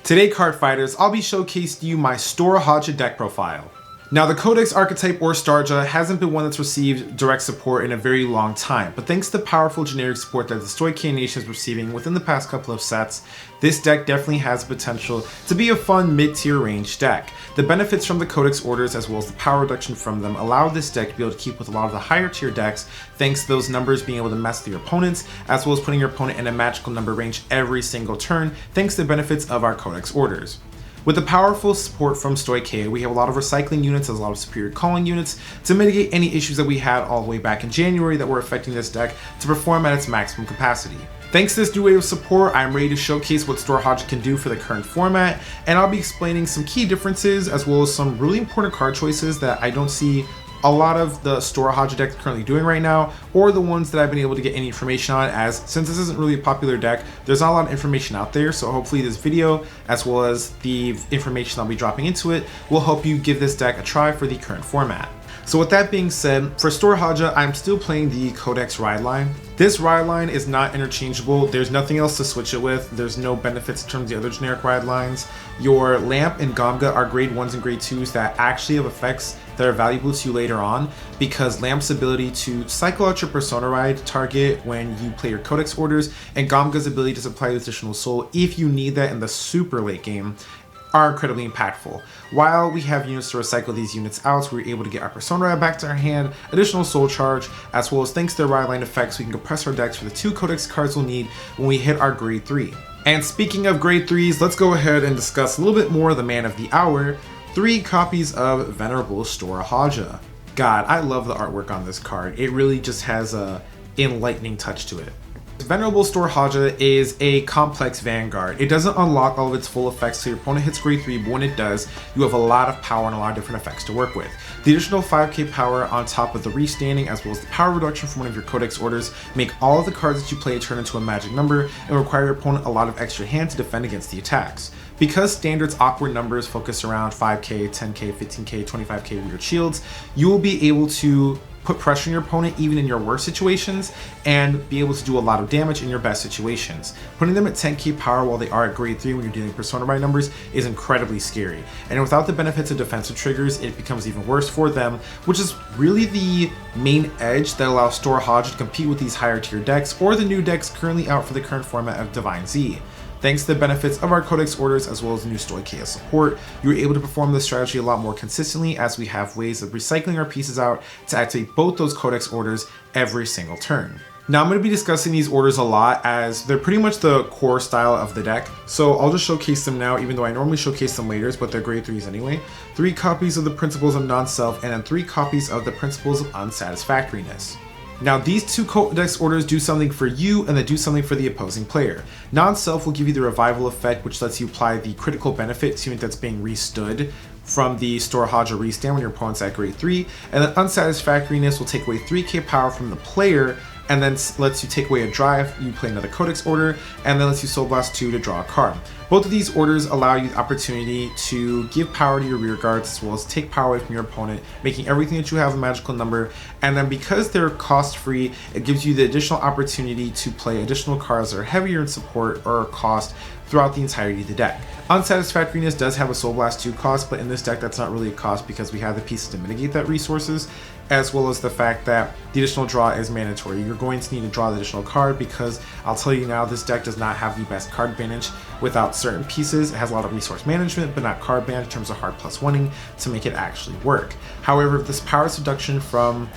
Today, card fighters, I'll be showcasing you my Stoeirhaja deck profile. Now, the Codex archetype or Stoeirhaja hasn't been one that's received direct support in a very long time, but thanks to the powerful generic support that the Stoicaea Nation is receiving within the past couple of sets, this deck definitely has the potential to be a fun mid-tier range deck. The benefits from the Codex orders as well as the power reduction from them allow this deck to be able to keep with a lot of the higher tier decks, thanks to those numbers being able to mess with your opponents, as well as putting your opponent in a magical number range every single turn, thanks to the benefits of our Codex orders. With the powerful support from Stoicaea, we have a lot of recycling units, as a lot of superior calling units, to mitigate any issues that we had all the way back in January that were affecting this deck to perform at its maximum capacity. Thanks to this new wave of support, I'm ready to showcase what Stoeirhaja can do for the current format, and I'll be explaining some key differences as well as some really important card choices that I don't see a lot of the Stoeirhaja decks currently doing right now, or the ones that I've been able to get any information on, as since this isn't really a popular deck, there's not a lot of information out there, so hopefully this video, as well as the information I'll be dropping into it, will help you give this deck a try for the current format. So with that being said, for Stoeirhaja, I'm still playing the Codex ride line. This ride line is not interchangeable. There's nothing else to switch it with. There's no benefits in terms of the other generic ride lines. Your Lamp and Gamga are grade 1s and grade 2s that actually have effects that are valuable to you later on, because Lamp's ability to cycle out your Persona Ride target when you play your Codex orders, and Gamga's ability to supply additional soul if you need that in the super late game, are incredibly impactful. While we have units to recycle these units out, we're able to get our Persona Ride back to our hand, additional soul charge, as well as thanks to their ride line effects, we can compress our decks for the 2 Codex cards we'll need when we hit our grade 3. And speaking of grade 3s, let's go ahead and discuss a little bit more of the man of the hour, 3 copies of Venerable Stoeirhaja. God, I love the artwork on this card. It really just has a enlightening touch to it. Venerable Stoeirhaja is a complex Vanguard. It doesn't unlock all of its full effects till your opponent hits grade 3, but when it does, you have a lot of power and a lot of different effects to work with. The additional 5k power on top of the restanding, as well as the power reduction from one of your Codex orders, make all of the cards that you play turn into a magic number and require your opponent a lot of extra hand to defend against the attacks. Because Standard's awkward numbers focus around 5k, 10k, 15k, 25k weird shields, you will be able to put pressure on your opponent even in your worst situations and be able to do a lot of damage in your best situations. Putting them at 10k power while they are at grade 3 when you're dealing Persona Ride numbers is incredibly scary. And without the benefits of defensive triggers, it becomes even worse for them, which is really the main edge that allows Stoeirhaja to compete with these higher tier decks or the new decks currently out for the current format of Divine Z. Thanks to the benefits of our Codex orders as well as the new Stoicaea support, you're able to perform this strategy a lot more consistently, as we have ways of recycling our pieces out to activate both those Codex orders every single turn. Now I'm going to be discussing these orders a lot as they're pretty much the core style of the deck, so I'll just showcase them now, even though I normally showcase them later, but they're grade 3s anyway. 3 copies of the Principles of Non-Self, and then 3 copies of the Principles of Unsatisfactoriness. Now these 2 Codex orders do something for you and they do something for the opposing player. Non-Self will give you the revival effect, which lets you apply the critical benefit to a unit that's being restood from the Stoeirhaja restand when your opponent's at grade 3, and then Unsatisfactoriness will take away 3k power from the player and then lets you take away a drive, you play another Codex order, and then lets you Soul Blast 2 to draw a card. Both of these orders allow you the opportunity to give power to your rear guards as well as take power away from your opponent, making everything that you have a magical number, and then because they're cost free, it gives you the additional opportunity to play additional cards that are heavier in support or cost throughout the entirety of the deck. Unsatisfactoriness does have a Soul Blast 2 cost, but in this deck that's not really a cost because we have the pieces to mitigate that resources, as well as the fact that the additional draw is mandatory. You're going to need to draw the additional card because I'll tell you now, this deck does not have the best card advantage without certain pieces. It has a lot of resource management, but not card advantage in terms of hard +1ing to make it actually work. However, this power reduction from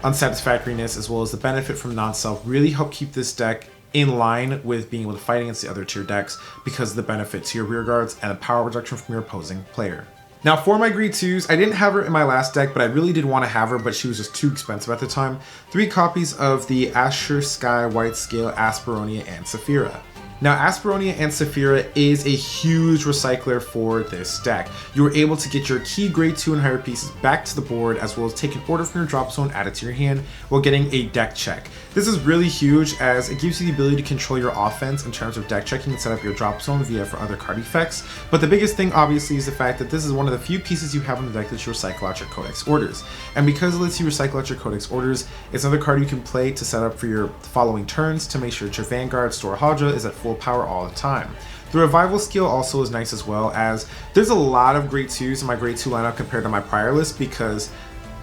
Unsatisfactoriness as well as the benefit from Non-Self really help keep this deck in line with being able to fight against the other tier decks because of the benefit to your rear guards and the power reduction from your opposing player. Now for my grade 2s, I didn't have her in my last deck, but I really did want to have her, but she was just too expensive at the time. 3 copies of the Azure Sky White Scale, Asperonia, and Saphira. Now, Asperonia and Saphira is a huge recycler for this deck. You were able to get your key grade 2 and higher pieces back to the board, as well as take an order from your drop zone, add it to your hand, while getting a deck check. This is really huge as it gives you the ability to control your offense in terms of deck checking and set up your drop zone via for other card effects. But the biggest thing obviously is the fact that this is one of the few pieces you have in the deck that you recycle out your Codex orders. And because it lets you recycle out your Codex orders, it's another card you can play to set up for your following turns to make sure that your Vanguard Stoeirhaja is at full power all the time. The revival skill also is nice as well, as there's a lot of grade 2s in my grade 2 lineup compared to my prior list, because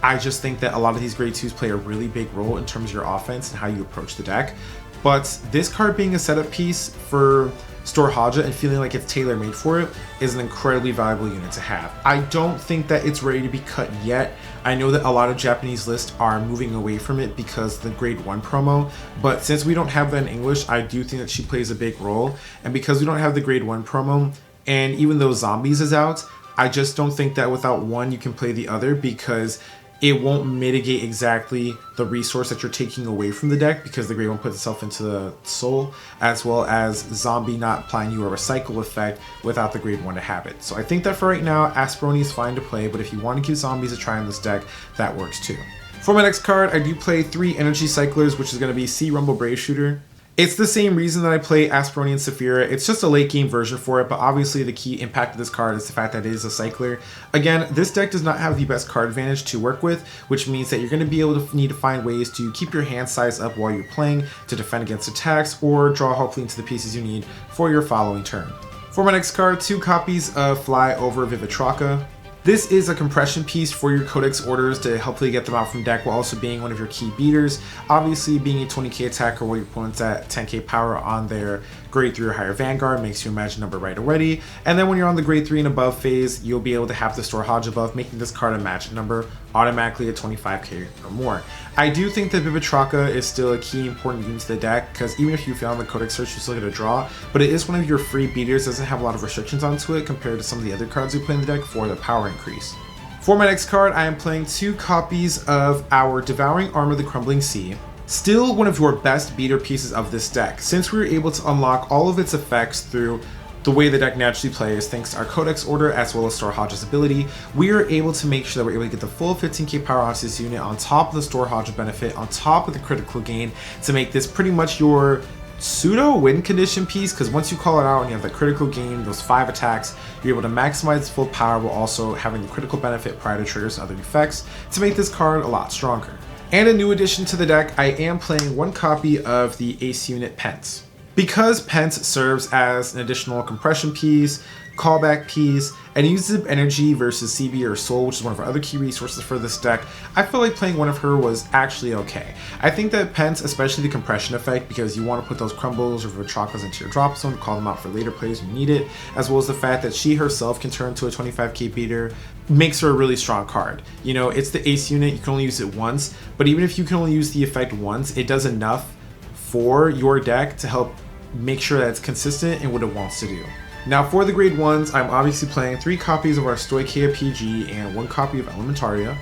I just think that a lot of these grade 2s play a really big role in terms of your offense and how you approach the deck. But this card being a setup piece for Stoeirhaja and feeling like it's tailor-made for it is an incredibly valuable unit to have. I don't think that it's ready to be cut yet. I know that a lot of Japanese lists are moving away from it because of the grade 1 promo, but since we don't have that in English, I do think that she plays a big role. And because we don't have the grade 1 promo, and even though Zombies is out, I just don't think that without one you can play the other, because it won't mitigate exactly the resource that you're taking away from the deck, because the grade 1 puts itself into the soul, as well as Zombie not applying you a recycle effect without the grade 1 to have it. So I think that for right now, Asperoni is fine to play, but if you want to give Zombies a try in this deck, that works too. For my next card, I do play 3 Energy Cyclers, which is going to be Sea Rumble Brave Shooter. It's the same reason that I play Asperoni and Saphira. It's just a late game version for it, but obviously the key impact of this card is the fact that it is a cycler. Again, this deck does not have the best card advantage to work with, which means that you're going to be able to need to find ways to keep your hand size up while you're playing to defend against attacks, or draw hopefully into the pieces you need for your following turn. For my next card, 2 copies of Fly Over Vivitraka. This is a compression piece for your Codex orders to hopefully get them out from deck while also being one of your key beaters. Obviously, being a 20k attacker while your opponent's at 10k power on their grade 3 or higher Vanguard makes you imagine number right already. And then when you're on the grade 3 and above phase, you'll be able to have the Stoeirhaja buff, making this card a magic number automatically at 25k or more. I do think that Vivitraka is still a key important unit to the deck, because even if you fail on the Codex search, you still get a draw, but it is one of your free beaters, doesn't have a lot of restrictions onto it compared to some of the other cards you play in the deck for the power increase. For my next card, I am playing 2 copies of our Devouring Arm of the Crumbling Sea. Still one of your best beater pieces of this deck, since we were able to unlock all of its effects through the way the deck naturally plays thanks to our Codex order as well as Stoeirhaja's ability. We are able to make sure that we're able to get the full 15k power onto this unit on top of the Stoeirhaja benefit, on top of the critical gain, to make this pretty much your pseudo win condition piece, because once you call it out and you have that critical gain, those 5 attacks, you're able to maximize its full power while also having the critical benefit prior to triggers and other effects to make this card a lot stronger. And a new addition to the deck, I am playing 1 copy of the Ace unit Pence. Because Pence serves as an additional compression piece, callback piece, and uses up energy versus CB or Soul, which is one of our other key resources for this deck, I feel like playing one of her was actually okay. I think that Pence, especially the compression effect, because you want to put those crumbles or Vivitrakas into your drop zone to call them out for later plays when you need it, as well as the fact that she herself can turn to a 25k beater, makes her a really strong card. You know, it's the Ace unit, you can only use it once, but even if you can only use the effect once, it does enough for your deck to help make sure that it's consistent in what it wants to do. Now for the grade 1s, I'm obviously playing 3 copies of our Stoicheia PG and 1 copy of Elementaria.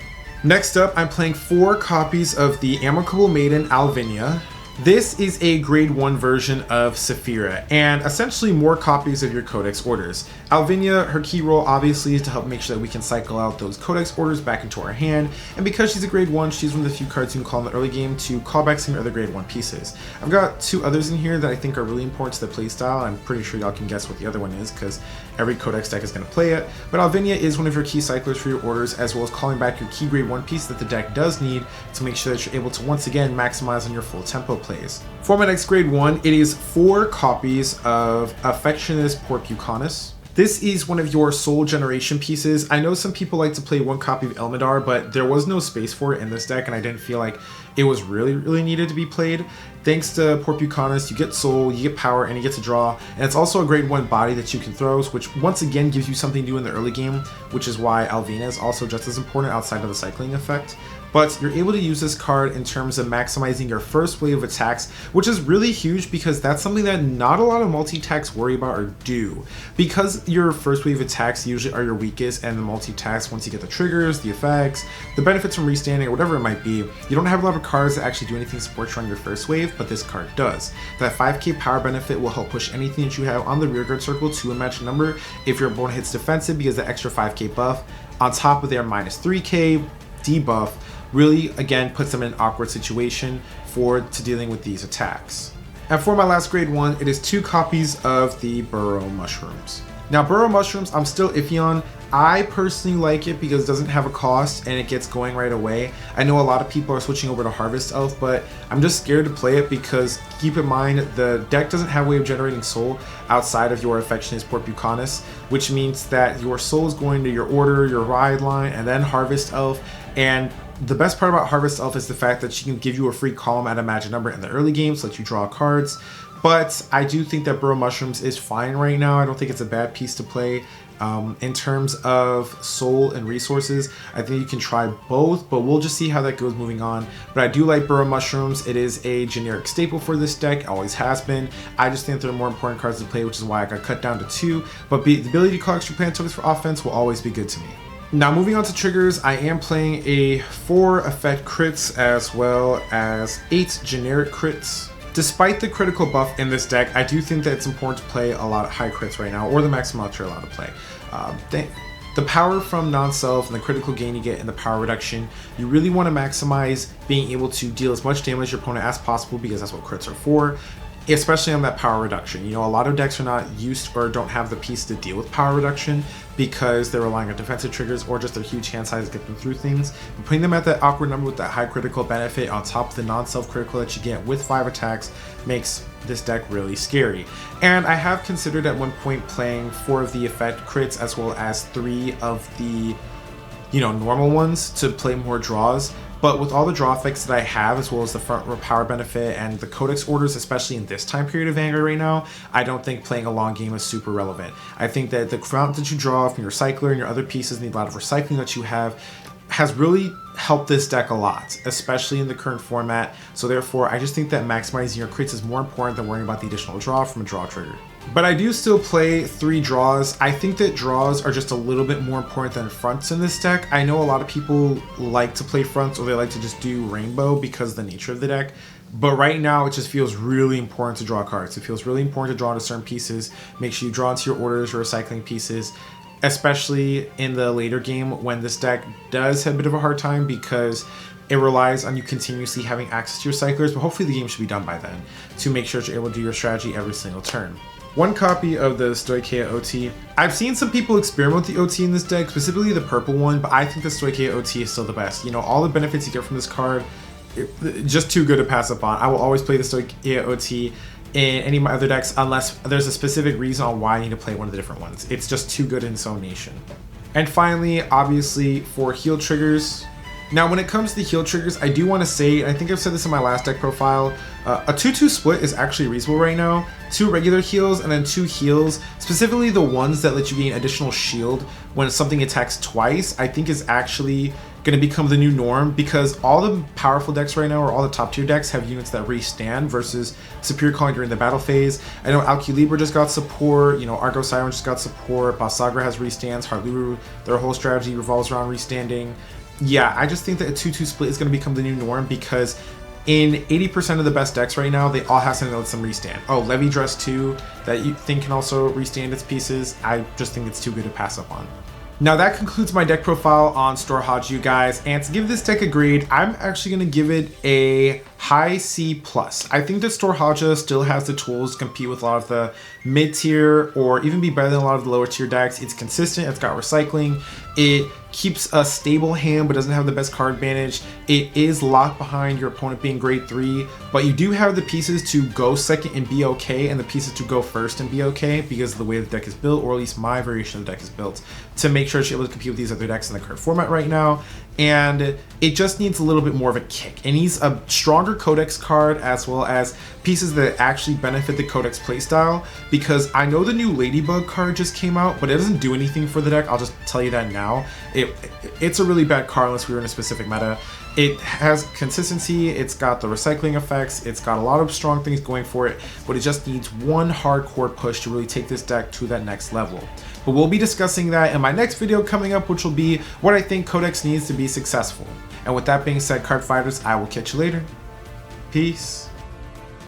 Next up, I'm playing 4 copies of the Amicable Maiden Alvinia. This is a grade 1 version of Saphira, and essentially more copies of your Codex orders. Alvinia, her key role obviously is to help make sure that we can cycle out those Codex orders back into our hand, and because she's a grade 1, she's one of the few cards you can call in the early game to call back some of your other grade 1 pieces. I've got 2 others in here that I think are really important to the playstyle. I'm pretty sure y'all can guess what the other one is, because every Codex deck is going to play it, but Alvinia is one of your key cyclers for your orders, as well as calling back your key grade 1 piece that the deck does need to make sure that you're able to once again maximize on your full tempo plays. For my next grade 1, it is 4 copies of Affectionist Porpucanus. This is one of your soul generation pieces. I know some people like to play 1 copy of Elmadar, but there was no space for it in this deck, and I didn't feel like it was really needed to be played. Thanks to Porpucanus, you get soul, you get power, and you get to draw, and it's also a grade 1 body that you can throw, which once again gives you something new in the early game, which is why Alvina is also just as important outside of the cycling effect. But you're able to use this card in terms of maximizing your first wave of attacks, which is really huge because that's something that not a lot of multi-attacks worry about or do. Because your first wave attacks usually are your weakest, and the multi-attacks, once you get the triggers, the effects, the benefits from restanding, or whatever it might be, you don't have a lot of cards that actually do anything to support you on your first wave, but this card does. That 5k power benefit will help push anything that you have on the rearguard circle to a magic number if your opponent hits defensive, because the extra 5k buff on top of their minus 3k debuff really again puts them in an awkward situation to dealing with these attacks. And for my last grade 1, it is 2 copies of the Burrow Mushrooms. Now, Burrow Mushrooms, I'm still iffy on. I personally like it because it doesn't have a cost and it gets going right away. I know a lot of people are switching over to Harvest Elf, but I'm just scared to play it because keep in mind the deck doesn't have a way of generating soul outside of your Affectionate Port Buchanus, which means that your soul is going to your Order, your Ride line, and then Harvest Elf. And the best part about Harvest Elf is the fact that she can give you a free column at a magic number in the early game, so let you draw cards. But I do think that Burrow Mushrooms is fine right now. I don't think it's a bad piece to play. In terms of soul and resources, I think you can try both, but we'll just see how that goes moving on. But I do like Burrow Mushrooms. It is a generic staple for this deck, always has been. I just think there are more important cards to play, which is why I got cut down to 2. But the ability to call extra planet tokens for offense will always be good to me. Now moving on to triggers, I am playing a 4 effect crits as well as 8 generic crits. Despite the critical buff in this deck, I do think that it's important to play a lot of high crits right now, or the maximum amount you're allowed to play. The power from non-self and the critical gain you get in the power reduction, you really want to maximize being able to deal as much damage to your opponent as possible because that's what crits are for, especially on that power reduction. You know, a lot of decks are not used or don't have the piece to deal with power reduction because they're relying on defensive triggers or just a huge hand size to get them through things. But putting them at that awkward number with that high critical benefit on top of the non-self critical that you get with 5 attacks makes this deck really scary. And I have considered at one point playing 4 of the effect crits as well as 3 of the, you know, normal ones to play more draws. But with all the draw effects that I have, as well as the front row power benefit and the Codex orders, especially in this time period of Vanguard right now, I don't think playing a long game is super relevant. I think that the amount that you draw from your Cycler and your other pieces and the amount of recycling that you have has really helped this deck a lot, especially in the current format. So therefore, I just think that maximizing your crits is more important than worrying about the additional draw from a draw trigger. But I do still play 3 draws. I think that draws are just a little bit more important than fronts in this deck. I know a lot of people like to play fronts or they like to just do rainbow because of the nature of the deck. But right now, it just feels really important to draw cards. It feels really important to draw into certain pieces. Make sure you draw into your orders, your recycling pieces, especially in the later game when this deck does have a bit of a hard time because it relies on you continuously having access to your cyclers, but hopefully the game should be done by then to make sure that you're able to do your strategy every single turn. 1 copy of the Stoeirhaja OT. I've seen some people experiment with the OT in this deck, specifically the purple one, but I think the Stoeirhaja OT is still the best. You know, all the benefits you get from this card, just too good to pass up on. I will always play the Stoeirhaja OT in any of my other decks unless there's a specific reason on why I need to play one of the different ones. It's just too good in its own nation. And finally, obviously, for heal triggers. Now, when it comes to the heal triggers, I do want to say, and I think I've said this in my last deck profile, a 2-2 split is actually reasonable right now. 2 regular heals and then 2 heals, specifically the ones that let you gain additional shield when something attacks twice, I think is actually going to become the new norm because all the powerful decks right now, or all the top tier decks, have units that restand versus Superior Calling during the battle phase. I know Alculibra just got support, you know, Argo Siren just got support, Basagra has restands, Harluru, their whole strategy revolves around restanding. Yeah, I just think that a 2-2 split is going to become the new norm because in 80% of the best decks right now, they all have something that lets them restand. Oh, Levy Dress 2 that you think can also restand its pieces. I just think it's too good to pass up on. Now that concludes my deck profile on Stoeirhaja, you guys, and to give this deck a grade, I'm actually going to give it a high C+. I think that Stoeirhaja still has the tools to compete with a lot of the mid-tier or even be better than a lot of the lower tier decks. It's consistent, it's got recycling, it keeps a stable hand but doesn't have the best card advantage. It is locked behind your opponent being grade 3, but you do have the pieces to go second and be okay and the pieces to go first and be okay because of the way the deck is built, or at least my variation of the deck is built, to make sure you're able to compete with these other decks in the current format right now. And it just needs a little bit more of a kick. It needs a stronger Codex card as well as pieces that actually benefit the Codex playstyle, because I know the new Ladybug card just came out, but it doesn't do anything for the deck. I'll just tell you that now. It's a really bad card unless we were in a specific meta. It has consistency, it's got the recycling effects, it's got a lot of strong things going for it, but it just needs one hardcore push to really take this deck to that next level. But we'll be discussing that in my next video coming up, which will be what I think Codex needs to be successful. And with that being said, card fighters, I will catch you later. Peace.